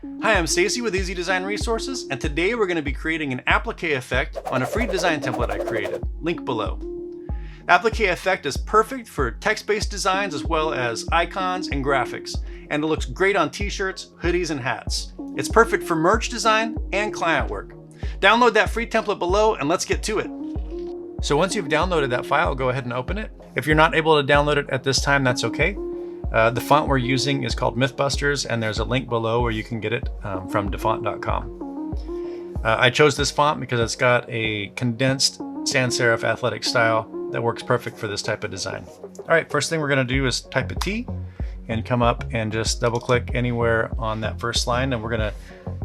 Hi, I'm Stacy with Easy Design Resources, and today we're going to be creating an applique effect on a free design template I created. Link below. Applique effect is perfect for text-based designs as well as icons and graphics, and it looks great on t-shirts, hoodies, and hats. It's perfect for merch design and client work. Download that free template below and let's get to it. So once you've downloaded that file, go ahead and open it. If you're not able to download it at this time, that's okay. The font we're using is called MythBusters, and there's a link below where you can get it from dafont.com. I chose this font because it's got a condensed sans serif athletic style that works perfect for this type of design. All right, first thing we're going to do is type a T and come up and just double click anywhere on that first line, and we're going to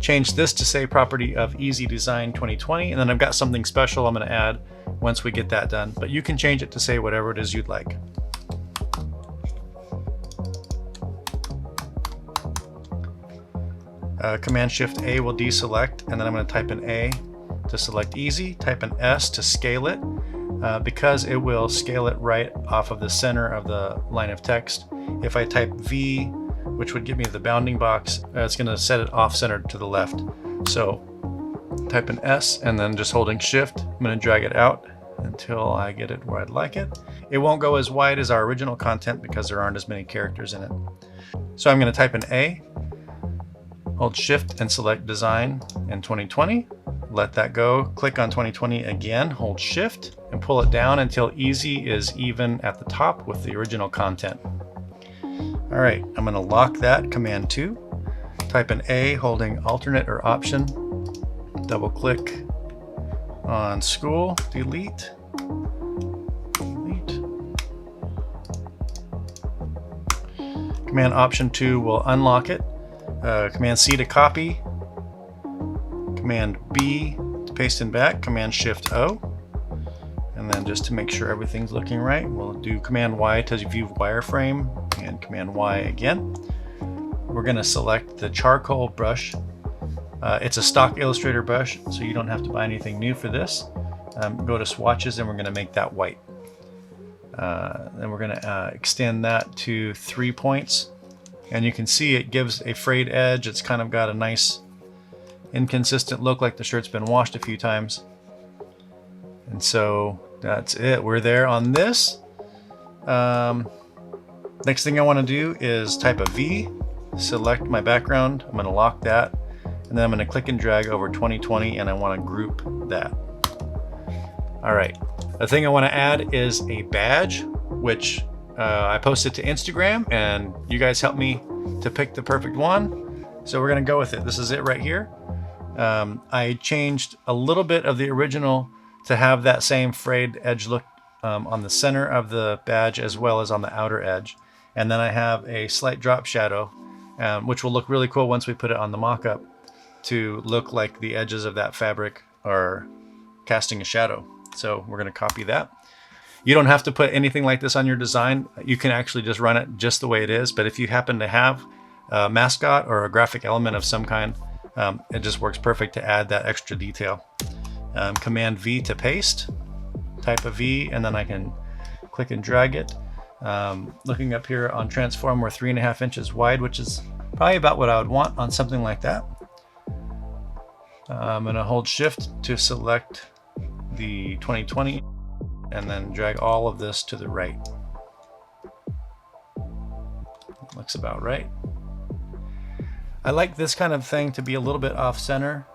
change this to say property of Easy Design 2020, and then I've got something special I'm going to add once we get that done, but you can change it to say whatever it is you'd like. Command-Shift-A will deselect, and then I'm going to type an A to select Easy, type an S to scale it, because it will scale it right off of the center of the line of text. If I type V, which would give me the bounding box, it's going to set it off-centered to the left. So type an S, and then just holding Shift, I'm going to drag it out until I get it where I'd like it. It won't go as wide as our original content because there aren't as many characters in it. So I'm going to type an A, hold Shift and select Design in 2020. Let that go. Click on 2020 again, hold Shift and pull it down until Easy is even at the top with the original content. All right, I'm going to lock that, Command 2. Type an A, holding Alternate or Option. Double click on School, delete. Command Option 2 will unlock it. Command C to copy, Command B to paste in back, Command Shift O, and then just to make sure everything's looking right, we'll do Command Y to view wireframe, and Command Y again. We're going to select the charcoal brush. It's a stock Illustrator brush, so you don't have to buy anything new for this. Go to swatches, and we're going to make that white. Then we're going to extend that to 3 points. And you can see it gives a frayed edge. It's kind of got a nice inconsistent look, like the shirt's been washed a few times. And so that's it. We're there on this. Next thing I want to do is type a V, select my background. I'm going to lock that. And then I'm going to click and drag over 2020, and I want to group that. All right. The thing I want to add is a badge, which I posted to Instagram, and you guys helped me to pick the perfect one. So we're going to go with it. This is it right here. I changed a little bit of the original to have that same frayed edge look on the center of the badge as well as on the outer edge. And then I have a slight drop shadow, which will look really cool once we put it on the mock-up to look like the edges of that fabric are casting a shadow. So we're going to copy that. You don't have to put anything like this on your design. You can actually just run it just the way it is. But if you happen to have a mascot or a graphic element of some kind, it just works perfect to add that extra detail. Command V to paste, type a V, and then I can click and drag it. Looking up here on transform, we're 3.5 inches wide, which is probably about what I would want on something like that. I'm going to hold Shift to select the 2020. And then drag all of this to the right. Looks about right. I like this kind of thing to be a little bit off center.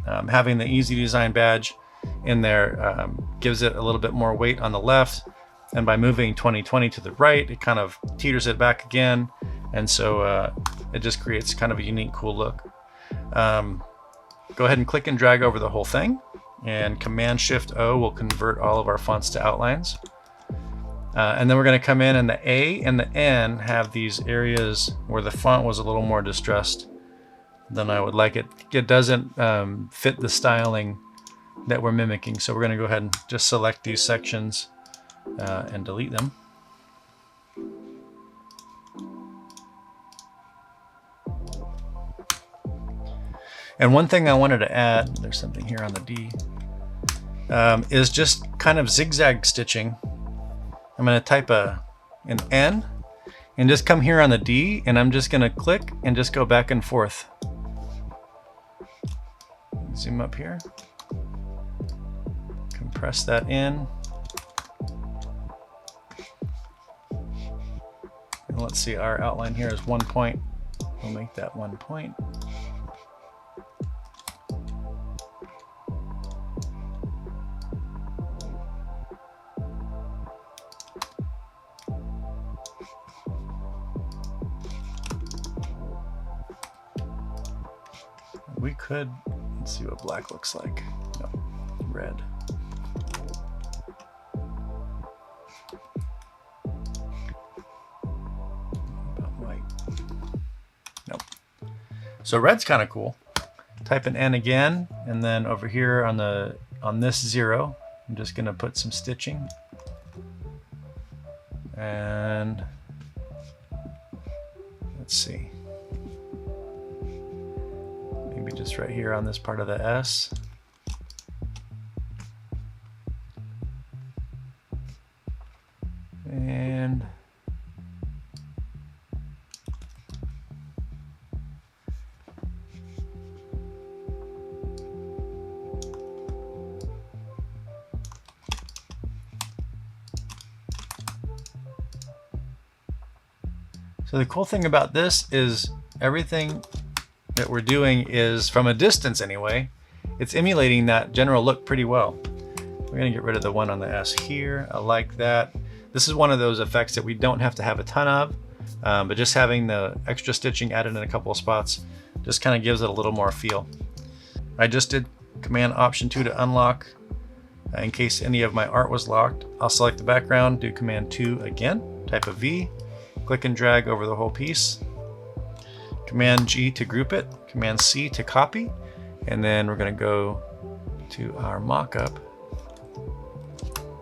Having the Easy Design badge in there gives it a little bit more weight on the left. And by moving 2020 to the right, it kind of teeters it back again. And so it just creates kind of a unique, cool look. Go ahead and click and drag over the whole thing. And Command-Shift-O will convert all of our fonts to outlines. And then we're going to come in, and the A and the N have these areas where the font was a little more distressed than I would like it. It doesn't fit the styling that we're mimicking. So we're going to go ahead and just select these sections and delete them. And one thing I wanted to add, there's something here on the D, is just kind of zigzag stitching. I'm going to type an N and just come here on the D, and I'm just going to click and just go back and forth Zoom up here. Compress that in. And let's see, our outline here is 1 point. We'll make that 1 point. We could, let's see what black looks like. No, red. About white. Nope. So red's kind of cool. Type an N again, and then over here on this 0, I'm just gonna put some stitching. And let's see. Maybe just right here on this part of the S. And so the cool thing about this is everything that we're doing is, from a distance anyway, it's emulating that general look pretty well. We're gonna get rid of the one on the S here. I like that. This is one of those effects that we don't have to have a ton of, but just having the extra stitching added in a couple of spots just kind of gives it a little more feel. I just did Command Option 2 to unlock in case any of my art was locked. I'll select the background, do Command 2 again, type a V, click and drag over the whole piece. Command G to group it, Command C to copy, and then we're going to go to our mockup.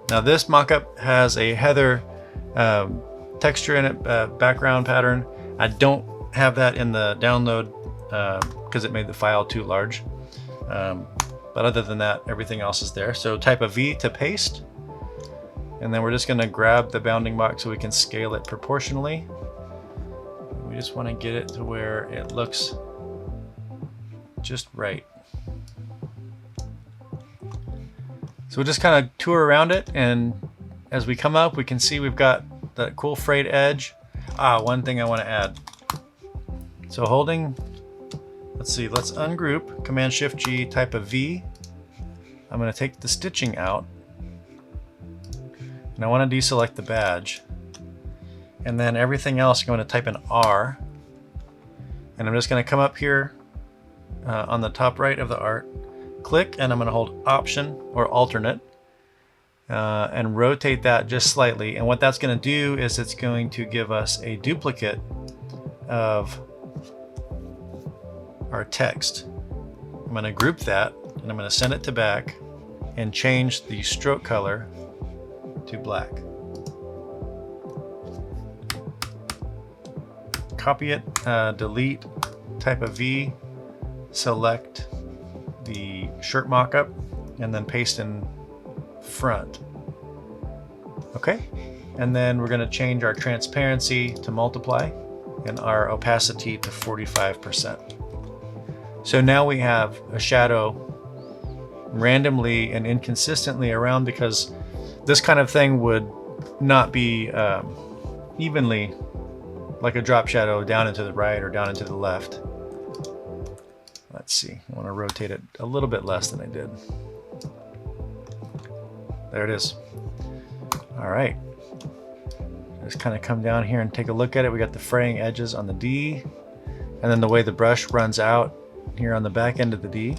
Now this mockup has a heather texture in it, background pattern. I don't have that in the download because it made the file too large. But other than that, everything else is there. So type a V to paste, and then we're just going to grab the bounding box so we can scale it proportionally. We just want to get it to where it looks just right. So we'll just kind of tour around it, and as we come up, we can see we've got that cool frayed edge. One thing I want to add. So holding, let's see, let's ungroup, Command Shift G, type a V. I'm going to take the stitching out, and I want to deselect the badge. And then everything else, I'm going to type an R, and I'm just going to come up here on the top right of the art, click, and I'm going to hold Option or Alternate and rotate that just slightly. And what that's going to do is it's going to give us a duplicate of our text. I'm going to group that, and I'm going to send it to back and change the stroke color to black. Copy it, delete, type a V, select the shirt mockup, and then paste in front. Okay, and then we're going to change our transparency to multiply and our opacity to 45%. So now we have a shadow randomly and inconsistently around, because this kind of thing would not be evenly, like a drop shadow down into the right or down into the left. Let's see, I want to rotate it a little bit less than I did. There it is. All right, just kind of come down here and take a look at it. We got the fraying edges on the D, and then the way the brush runs out here on the back end of the D.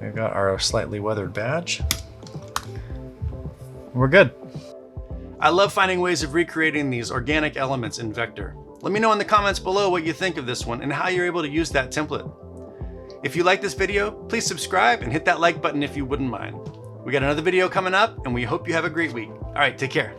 We've got our slightly weathered badge. We're good. I love finding ways of recreating these organic elements in Vector. Let me know in the comments below what you think of this one and how you're able to use that template. If you like this video, please subscribe and hit that like button if you wouldn't mind. We got another video coming up, and we hope you have a great week. All right, take care.